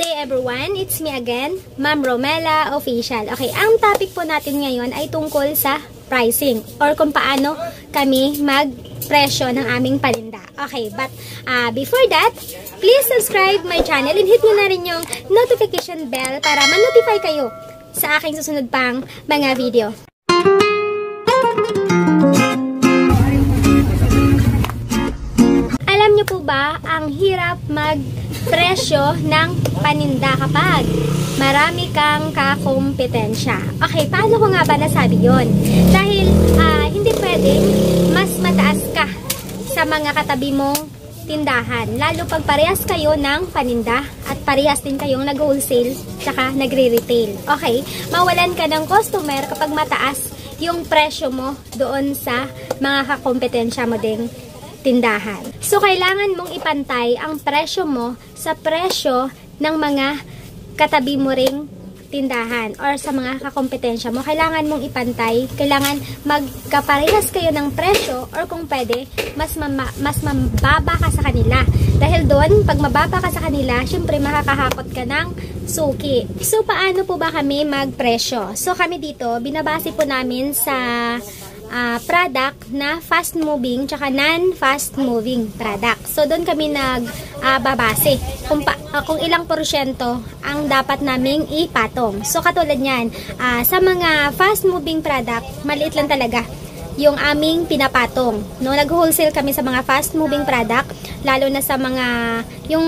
day everyone, it's me again, Ma'am Romela Official. Okay, ang topic po natin ngayon ay tungkol sa pricing or kung paano kami magpresyo ng aming paninda. Okay, but before that, please subscribe my channel and hit nyo na rin yung notification bell para ma-notify kayo sa aking susunod pang mga video. Alam nyo po ba ang hirap magpresyo ng paninda kapag marami kang kakompetensya? Okay, paano ko nga ba nasabi yun? Dahil hindi pwedeng mas mataas ka sa mga katabi mong tindahan. Lalo pag parehas kayo ng paninda at parehas din kayong nag-wholesale tsaka nagre-retail. Okay, mawalan ka ng customer kapag mataas yung presyo mo doon sa mga kakompetensya mo ding tindahan. So, kailangan mong ipantay ang presyo mo sa presyo ng mga katabi mo ring tindahan or sa mga kakompetensya mo. Kailangan mong ipantay, kailangan magkaparehas kayo ng presyo or kung pwede, mas mababa ka sa kanila. Dahil doon, pag mababa ka sa kanila, syempre makakahakot ka ng suki. So, paano po ba kami magpresyo? So, kami dito, binabase po namin sa product na fast moving tsaka non-fast moving product. So, doon kami nagbabase kung ilang porsyento ang dapat naming ipatong. So, katulad niyan, sa mga fast moving product, maliit lang talaga yung aming pinapatong. No, nag-wholesale kami sa mga fast moving product, lalo na sa mga yung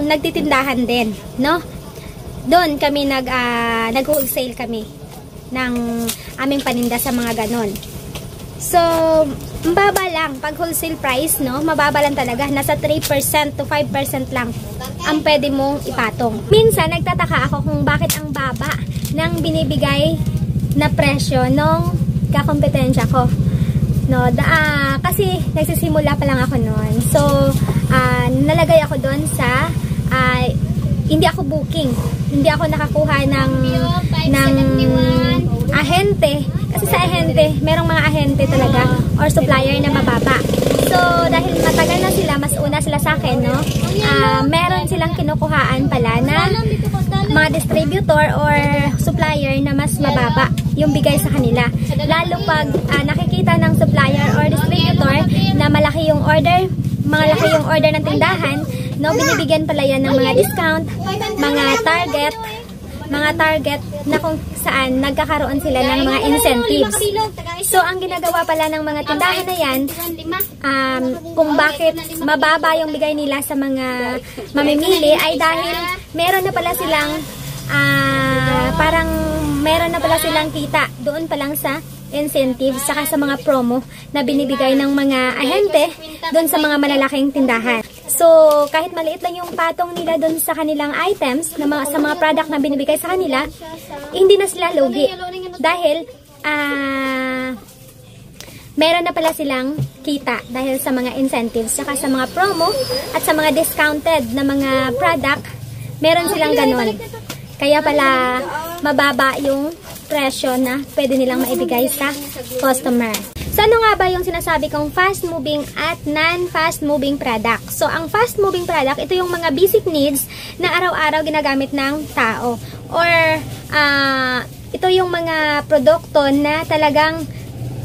nagtitindahan din, no? Doon kami nag-wholesale kami ng aming paninda sa mga ganon. So, mababa lang. Pag wholesale price, no, mababa lang talaga. Nasa 3% to 5% lang ang pwede mong ipatong. Minsan, nagtataka ako kung bakit ang baba ng binibigay na presyo nung kakompetensya ko. No, kasi nagsisimula pa lang ako noon. So, nalagay ako doon sa hindi ako booking. Hindi ako nakakuha ng ahente. Kasi sa ahente, merong mga ahente talaga or supplier na mababa. So, dahil matagal na sila, mas una sila sa akin, no? Meron silang kinukuhaan pala na mga distributor or supplier na mas mababa yung bigay sa kanila. Lalo pag nakikita ng supplier or distributor na malaki yung order ng tindahan, no, binibigyan pala yan ng mga discount, mga target na kung saan nagkakaroon sila ng mga incentives. So, ang ginagawa pala ng mga tindahan na yan, kung bakit mababa yung bigay nila sa mga mamimili ay dahil meron na pala silang kita doon pa lang sa incentives saka sa mga promo na binibigay ng mga ahente doon sa mga malalaking tindahan. So, kahit maliit lang yung patong nila doon sa kanilang items, sa mga product na binibigay sa kanila, hindi na sila lugi. Dahil, meron na pala silang kita dahil sa mga incentives, saka sa mga promo, at sa mga discounted na mga product, meron silang ganon. Kaya pala, mababa yung presyo na pwede nilang maibigay sa customer. So, ano nga ba yung sinasabi kong fast-moving at non-fast moving product? So, ang fast-moving product, ito yung mga basic needs na araw-araw ginagamit ng tao. Or, ito yung mga produkto na talagang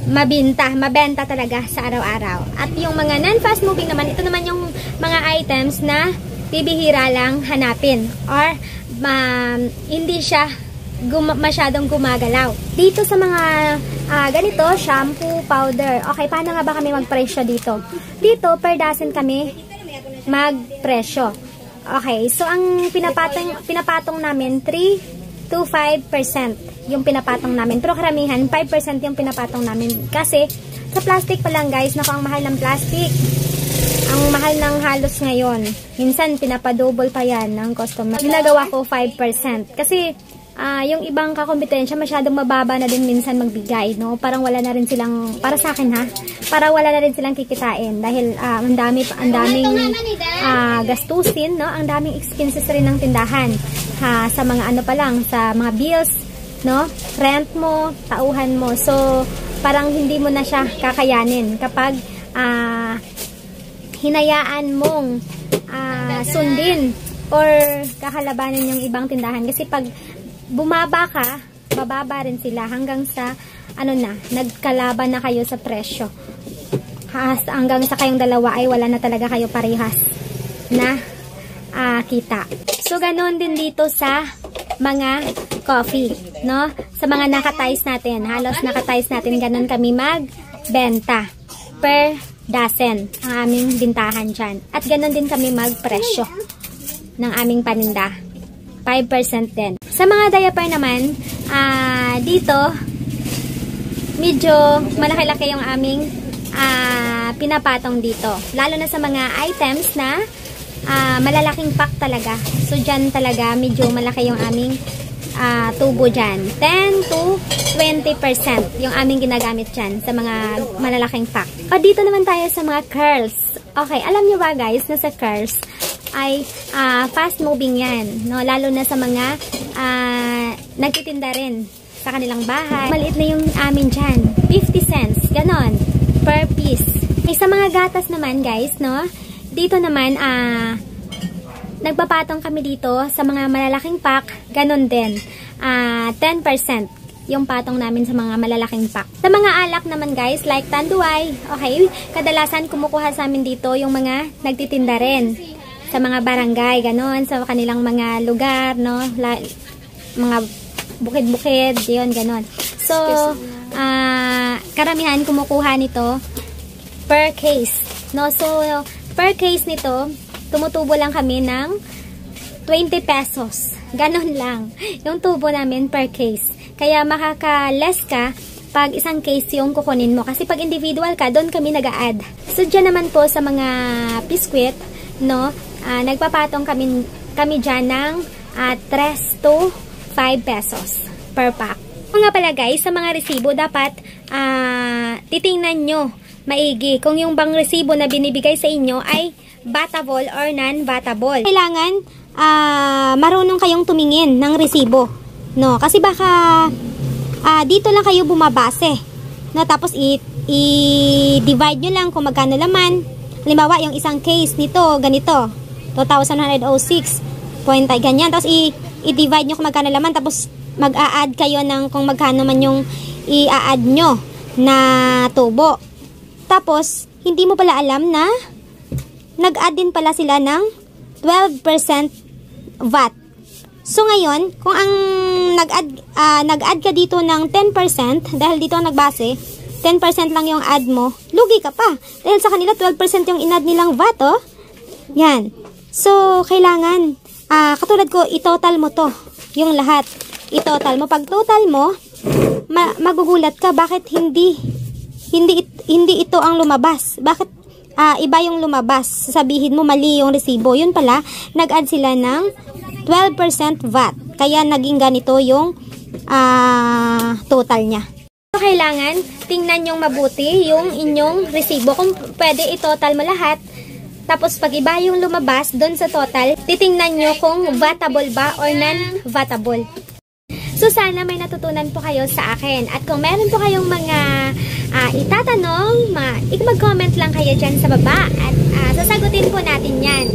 mabenta talaga sa araw-araw. At yung mga non-fast moving naman, ito naman yung mga items na bibihira lang hanapin. Or, hindi siya masyadong gumagalaw. Dito sa mga ganito, shampoo, powder. Okay, paano nga ba kami magpresyo dito? Dito, per dozen kami magpresyo. Okay, so ang pinapatong namin, 3 to 5% yung pinapatong namin. Pero karamihan, 5% yung pinapatong namin. Kasi, sa plastic pa lang guys, naku, ang mahal ng plastic. Ang mahal ng halos ngayon. Minsan, pinapadouble pa yan ng customer. Ginagawa ko 5%. Kasi, yung ibang kakompetensya masyadong mababa na din minsan magbigay, no? Parang wala na rin silang, para sa akin ha, parang wala na rin silang kikitain dahil ang daming gastusin, no? Ang daming expenses rin ng tindahan sa mga ano pa lang, sa mga bills, no? Rent mo, tauhan mo. So, parang hindi mo na siya kakayanin kapag hinayaan mong sundin or kakalabanin yung ibang tindahan. Kasi pag bumaba ka, bababa rin sila hanggang sa nagkalaban na kayo sa presyo. Hanggang sa kayong dalawa ay wala na talaga kayo parehas na kita. So, ganon din dito sa mga coffee, no? Sa mga nakatiles natin, halos nakatiles natin, ganon kami magbenta per dozen ang aming bintahan dyan. At ganon din kami magpresyo ng aming paninda. 5% din. Sa mga diaper naman, dito, medyo malaki-laki yung aming pinapatong dito. Lalo na sa mga items na malalaking pack talaga. So, dyan talaga medyo malaki yung aming tubo dyan. 10 to 20% yung aming ginagamit dyan sa mga malalaking pack. O, dito naman tayo sa mga curls. Okay, alam nyo ba guys na sa curls ay fast moving yan. No? Lalo na sa mga nagtitinda rin sa kanilang bahay. Maliit na yung amin dyan. 50 cents. Ganon. Per piece. Sa mga gatas naman guys, no? Dito naman, nagpapatong kami dito sa mga malalaking pack, ganun din. 10% yung patong namin sa mga malalaking pack. Sa mga alak naman guys, like Tanduay, okay, kadalasan kumukuha sa amin dito yung mga nagtitinda rin sa mga barangay, ganun, sa kanilang mga lugar, no? Mga bukid-bukid, yun, ganun. So, karamihan kumukuha nito per case, no? So, per case nito, tumutubo lang kami ng 20 pesos. Ganon lang. Yung tubo namin per case. Kaya makaka-less ka pag isang case yung kukunin mo. Kasi pag individual ka, doon kami nag-a-add. So, dyan naman po sa mga biskwit, no, nagpapatong kami dyan ng 3 to 5 pesos per pack. Nga pala guys, sa mga resibo, dapat titingnan nyo maigi kung yung bang resibo na binibigay sa inyo ay batable or non-batable. Kailangan marunong kayong tumingin ng resibo, no? Kasi baka dito lang kayo bumabase, no? Tapos i-divide nyo lang kung magkano laman. Halimbawa, yung isang case nito, ganito, 2,106 point ay ganyan. Tapos i-divide nyo kung magkano laman. Tapos mag-a-add kayo ng kung magkano man yung i-a-add nyo na tubo. Tapos, hindi mo pala alam na nag-add din pala sila ng 12% VAT. So, ngayon, kung ang nag-add ka dito ng 10%, dahil dito ang nagbase, 10% lang yung add mo, lugi ka pa. Dahil sa kanila, 12% yung in-add nilang VAT, oh. Yan. So, kailangan, katulad ko, i-total mo to. Yung lahat. I-total mo. Pag total mo, magugulat ka, bakit hindi ito ang lumabas. Bakit iba yung lumabas? Sabihin mo mali yung resibo. Yun pala, nag-add sila ng 12% VAT. Kaya naging ganito yung total niya. So, kailangan tingnan yung mabuti yung inyong resibo. Kung pwede i-total mo lahat. Tapos pag iba yung lumabas doon sa total, titingnan nyo kung vatable ba or non-vatable. So, sana may natutunan po kayo sa akin. At kung meron po kayong mga itatanong, mag-comment lang kayo dyan sa baba. At sasagutin po natin yan.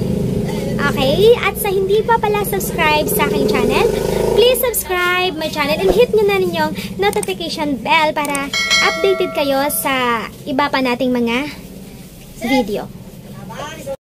Okay? At sa hindi pa pala subscribe sa aking channel, please subscribe my channel and hit nyo na rin yung notification bell para updated kayo sa iba pa nating mga video.